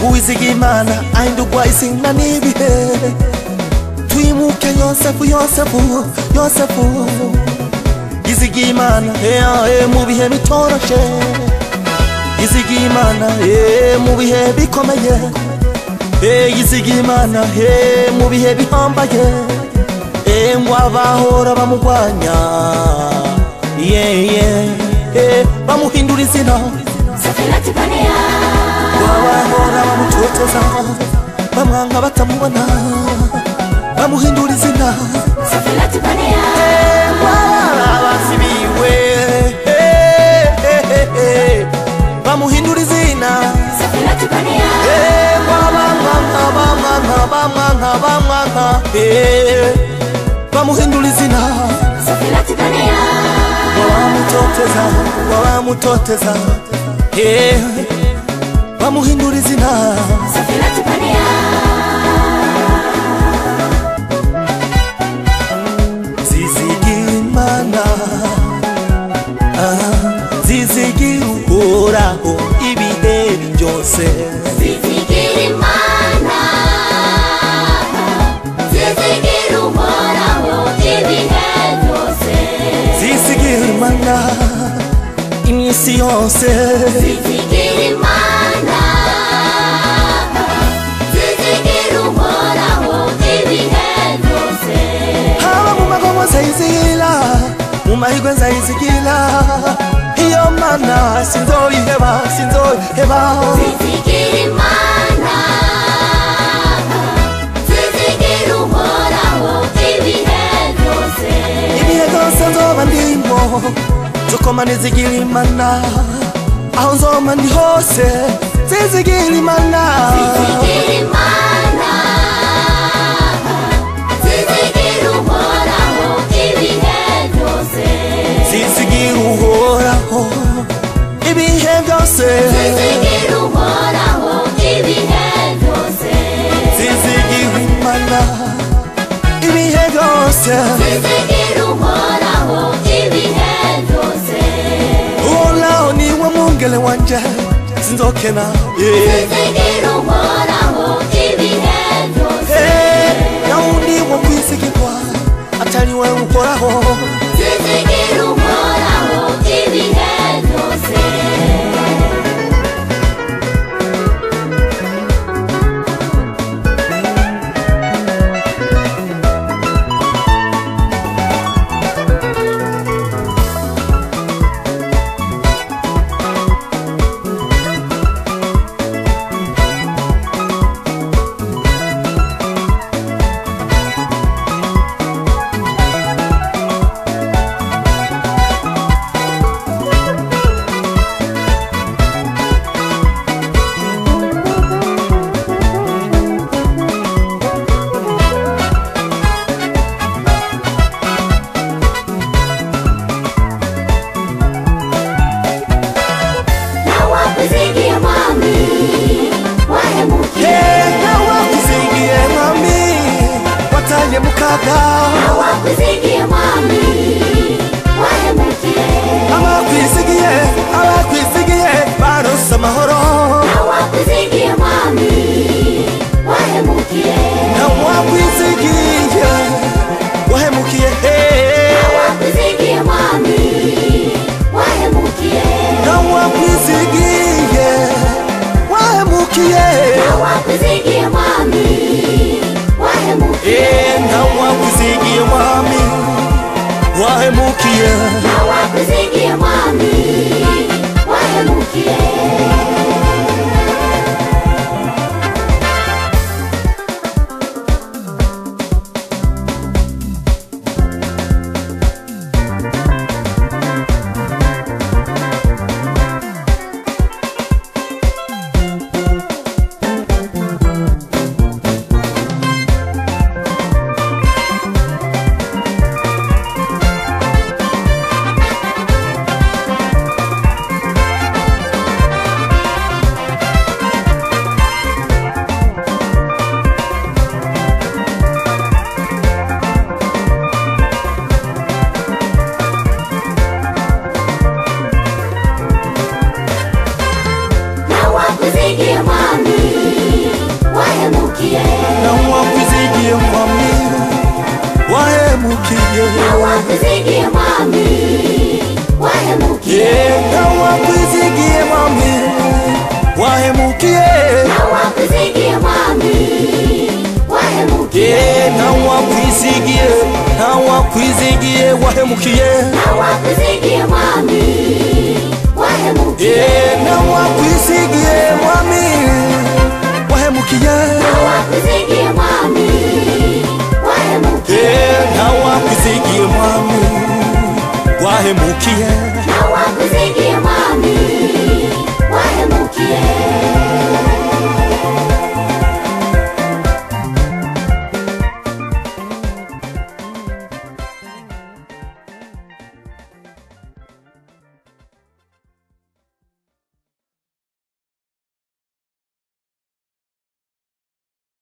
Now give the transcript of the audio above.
uwizigimana ahindurwa izina n'ibihe twimuke Yosefu Yosefu Yosefu izigimana mu bihe bitoroshe izigimana mu bihe bikomeye izigimana mu bihe bihambaye ngo abahora bamugwanya bamuhindura izina abahora bamutoteza bamwanga batamubona bamuhindura izina abasibiwe bamuhindura izina bamwanga bamuhindura izina wabamutoteza bamuhindura izina zizigimana zizigira uhoraho ibihe byose zizigimana zizigira uhoraho ibihe byose zizigimana iminsi yose zizigimana zizigira uhoraho ibihe byose haba mu magomo nzayizigira mu mahirwe nzayizigira iyo mana sinzoyiheba zizigimana zizigira uhoraho ibihe byose nzoba ndimo nzokoma nizigira imana aho nzoma ndi hose zizigira imana zizigira uhoraho ibihe byose zizigira uhoraho ibihe byose zizigira uhoraho ibihe byose zizigira imana ibihe byose zizigira uhoraho ibihe byose uhoraho niwe mwungere wanje sinzokena zizigira uhoraho ibihe byose nawundi wo kwizigirwa atari we uhoraho zizigira uhoraho ibihe byose abakwizigiye mwami wahemukiye abakwizigiye baronse amahoro abakwizigiye mwami wahemukiye abakwizigiye wahemukiye abakwizigiye mwami wahemukiye abakwizigiye wahemukiye abakwizigiye mwami wahemukiye abakwizigiye mwami wahemukiye abakwizigiye mwami wahemukiye Mwami wahemukiye nawakwizigiye mwami wahemukiye nawakwizigiye mwami wahemukiye nawakwizigiye mwami wahemukiye nawakwizigiye mwami wahemukiye nawakwizigiye wahemukiye nawakwizigiye mwami wahemukiye nawakwizigiye mwami wahemukiye nawakwizigiye mwami wahemukiye nawakwizigiye mwami wahemukiye